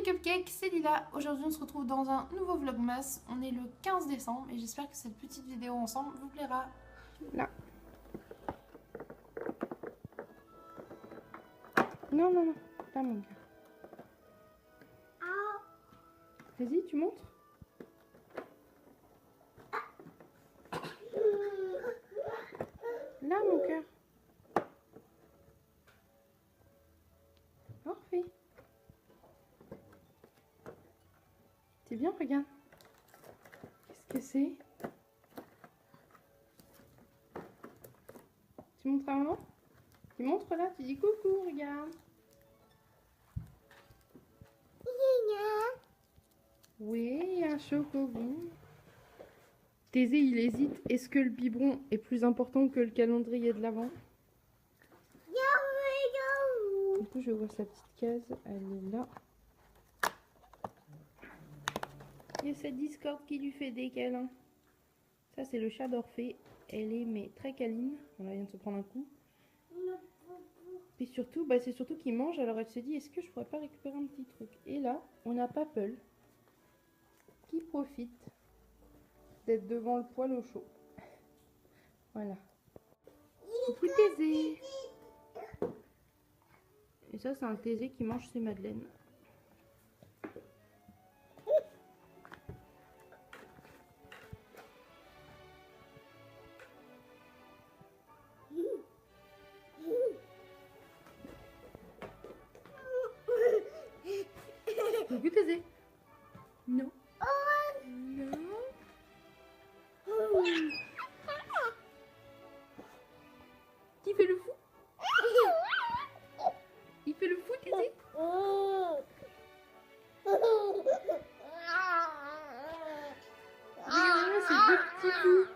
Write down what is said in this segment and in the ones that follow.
les cupcakes, c'est Lila. Aujourd'hui on se retrouve dans un nouveau vlogmas. On est le 15 décembre et j'espère que cette petite vidéo ensemble vous plaira. Là. Non, non, non. Là, mon gars. Vas-y, tu montres. Là, mon cœur. Parfait. C'est bien, regarde. Qu'est-ce que c'est? Tu montres à maman? Tu montres là, tu dis coucou, regarde. Oui, un chocobon. Thésée, il hésite. Est-ce que le biberon est plus important que le calendrier de l'Avent? Du coup, je vois sa petite case. Elle est là. Il y a sa Discord qui lui fait des câlins. Ça, c'est le chat d'Orphée. Elle est mais très câline. On vient de se prendre un coup. Et surtout, c'est surtout qu'il mange. Alors elle se dit, est-ce que je pourrais pas récupérer un petit truc? Et là, on a Papel qui profite d'être devant le poêle au chaud. Voilà. Coucou Thésée. Et ça, c'est un Thésée qui mange ses madeleines. Coucou Thésée. Non. Non. Qui fait le fou? Il fait le fou, Thésée? Regarde, c'est deux petits fous.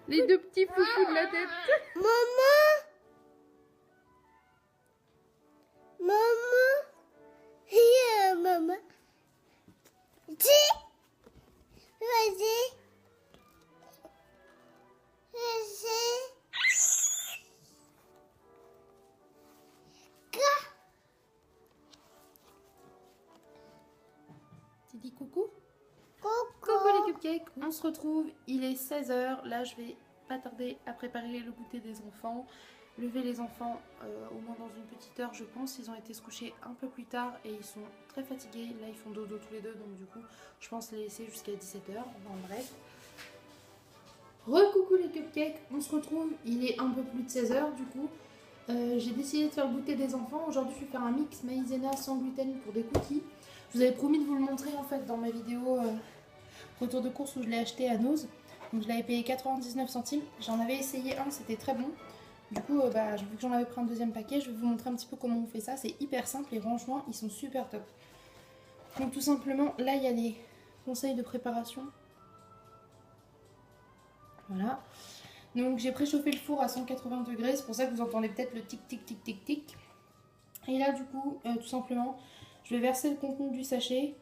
Les deux petits foufous de la tête. Maman! Maman! Yeah, maman! Dis! Vas-y! Vas-y! Tu dis coucou? Coucou! Coucou les cupcakes, on se retrouve, il est 16 h. Là je vais pas tarder à préparer le goûter des enfants, lever les enfants au moins dans une petite heure je pense. Ils ont été se coucher un peu plus tard et ils sont très fatigués. Là ils font dodo tous les deux, donc du coup je pense les laisser jusqu'à 17 h. Enfin bref. Recoucou les cupcakes, on se retrouve, il est un peu plus de 16 h du coup. J'ai décidé de faire le goûter des enfants. Aujourd'hui je vais faire un mix maïzena sans gluten pour des cookies. Je vous avais promis de vous le montrer en fait dans ma vidéo retour de course où je l'ai acheté à Nose. Donc je l'avais payé 99 centimes. J'en avais essayé un, c'était très bon. Du coup, vu que j'en avais pris un deuxième paquet, je vais vous montrer un petit peu comment on fait ça. C'est hyper simple et franchement, ils sont super top. Donc tout simplement, là il y a les conseils de préparation. Voilà. Donc j'ai préchauffé le four à 180 degrés. C'est pour ça que vous entendez peut-être le tic tic tic tic tic. Et là du coup, tout simplement, je vais verser le contenu du sachet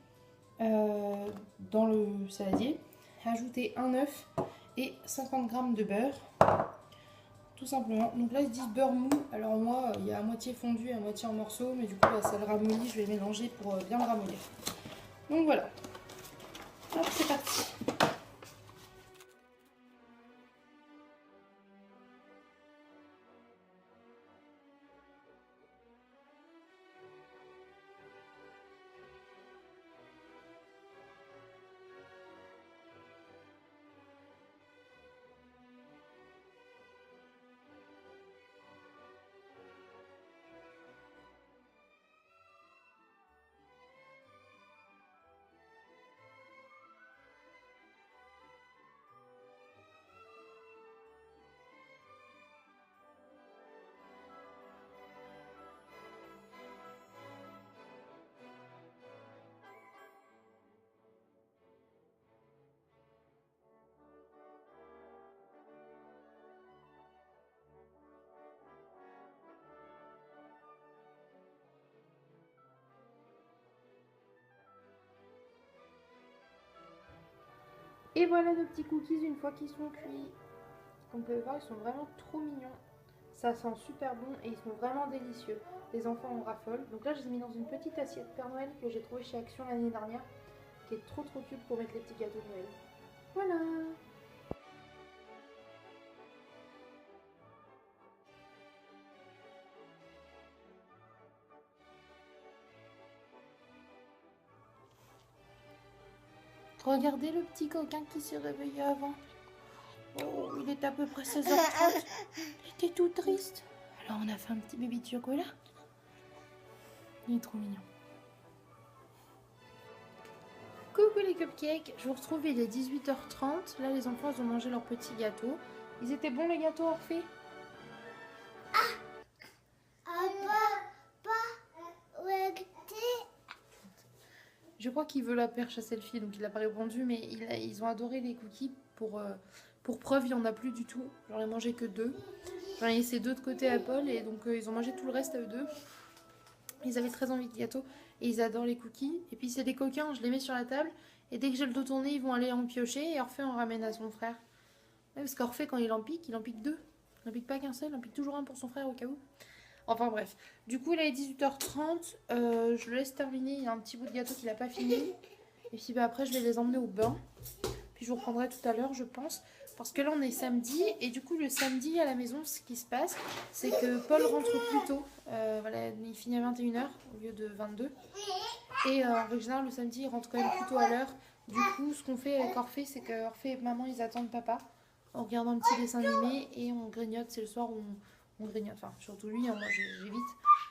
dans le saladier, ajouter un œuf et 50 g de beurre, tout simplement. Donc là ils disent beurre mou, alors moi il y a à moitié fondu et à moitié en morceaux, mais du coup ça le ramollit, je vais mélanger pour bien le ramollir. Donc voilà, hop c'est parti. Et voilà nos petits cookies une fois qu'ils sont cuits. Comme vous pouvez voir, ils sont vraiment trop mignons. Ça sent super bon et ils sont vraiment délicieux. Les enfants en raffolent. Donc là, je les ai mis dans une petite assiette Père Noël que j'ai trouvée chez Action l'année dernière, qui est trop cute pour mettre les petits gâteaux de Noël. Voilà. Regardez le petit coquin qui s'est réveillé avant. Oh, il est à peu près 16h30. Il était tout triste. Alors on a fait un petit bébé de chocolat. Il est trop mignon. Coucou les cupcakes, je vous retrouve, il est 18h30. Là les enfants ils ont mangé leur petit gâteau. Ils étaient bons les gâteaux Orphée? Je crois qu'il veut la perche à selfie, donc il n'a pas répondu, mais ils ont adoré les cookies. Pour preuve, il n'y en a plus du tout. J'en ai mangé que 2. J'en ai laissé 2 de côté à Paul, et donc ils ont mangé tout le reste à eux deux. Ils avaient très envie de gâteau, et ils adorent les cookies. Et puis c'est des coquins, je les mets sur la table, et dès que j'ai le dos tourné, ils vont aller en piocher, et Orphée en ramène à son frère. Ouais, parce qu'Orphée, quand il en pique 2. Il n'en pique pas qu'un seul, il en pique toujours un pour son frère au cas où. Enfin bref, du coup il est 18h30, je le laisse terminer, il y a un petit bout de gâteau qu'il n'a pas fini. Et puis bah, après je vais les emmener au bain. Puis je vous reprendrai tout à l'heure je pense. Parce que là on est samedi et du coup le samedi à la maison ce qui se passe c'est que Paul rentre plus tôt. Voilà, il finit à 21h au lieu de 22. Et en règle générale le samedi il rentre quand même plus tôt à l'heure. Du coup ce qu'on fait avec Orphée c'est que Orphée et maman ils attendent papa en regardant un petit dessin animé et on grignote, c'est le soir où on grignote, enfin surtout lui, hein, moi j'évite,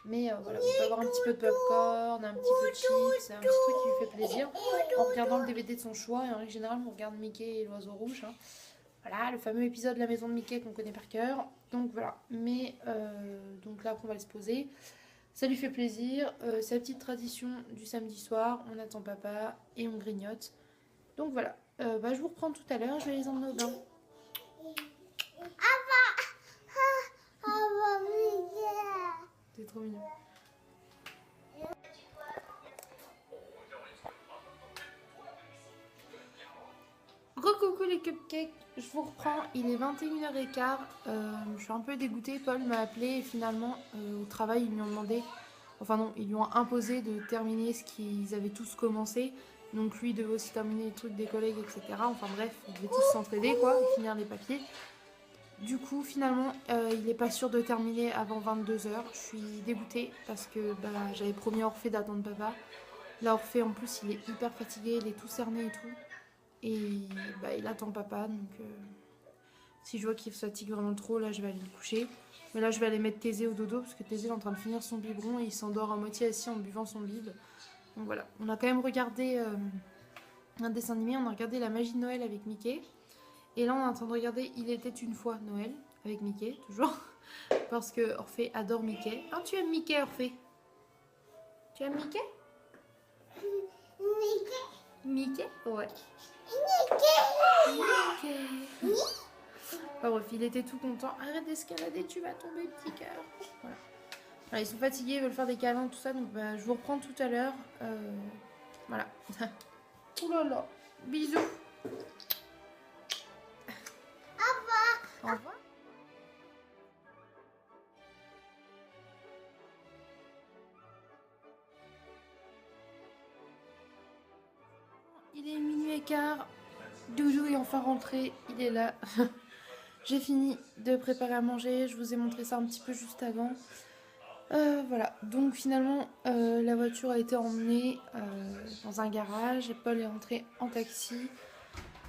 mais voilà, on peut avoir un petit peu de popcorn, un petit peu de chips, un petit truc qui lui fait plaisir, en regardant le DVD de son choix, et en règle générale on regarde Mickey et l'oiseau rouge, hein. Voilà, le fameux épisode de la maison de Mickey qu'on connaît par cœur, donc voilà, mais donc là après on va aller se poser, ça lui fait plaisir, c'est la petite tradition du samedi soir, on attend papa et on grignote, donc voilà, bah, je vous reprends tout à l'heure, je vais les emmener au bain. C'est trop mignon. Coucou les cupcakes, je vous reprends, il est 21h15, je suis un peu dégoûtée, Paul m'a appelé et finalement au travail ils lui ont demandé, enfin non, ils lui ont imposé de terminer ce qu'ils avaient tous commencé, donc lui devait aussi terminer les trucs des collègues etc, enfin bref, ils devaient tous s'entraider quoi, et finir les papiers. Du coup, finalement, il n'est pas sûr de terminer avant 22h. Je suis dégoûtée parce que bah, j'avais promis à Orphée d'attendre papa. Là, Orphée, en plus, il est hyper fatigué, il est tout cerné et tout. Et bah, il attend papa, donc si je vois qu'il se fatigue vraiment trop, là, je vais aller le coucher. Mais là, je vais aller mettre Thésée au dodo parce que Thésée est en train de finir son biberon et il s'endort à moitié assis en buvant son bib. Donc voilà, on a quand même regardé un dessin animé, on a regardé La magie de Noël avec Mickey. Et là on est en train de regarder Il était une fois Noël avec Mickey, toujours. Parce que Orphée adore Mickey. Ah, tu aimes Mickey Orphée? Tu aimes Mickey? Mickey? Ouais. Mickey. Enfin bref, il était tout content. Arrête d'escalader, tu vas tomber, petit cœur. Voilà. Voilà, ils sont fatigués, ils veulent faire des câlins, tout ça. Donc bah, je vous reprends tout à l'heure. Voilà. Ouh là là. Bisous. Au revoir. Il est minuit et quart. Doudou est enfin rentré. Il est là. J'ai fini de préparer à manger. Je vous ai montré ça un petit peu juste avant. Voilà. Donc finalement, la voiture a été emmenée dans un garage. Et Paul est rentré en taxi.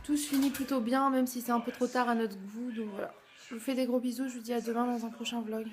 Tout se finit plutôt bien, même si c'est un peu trop tard à notre goût. Donc voilà. Je vous fais des gros bisous. Je vous dis à demain dans un prochain vlog.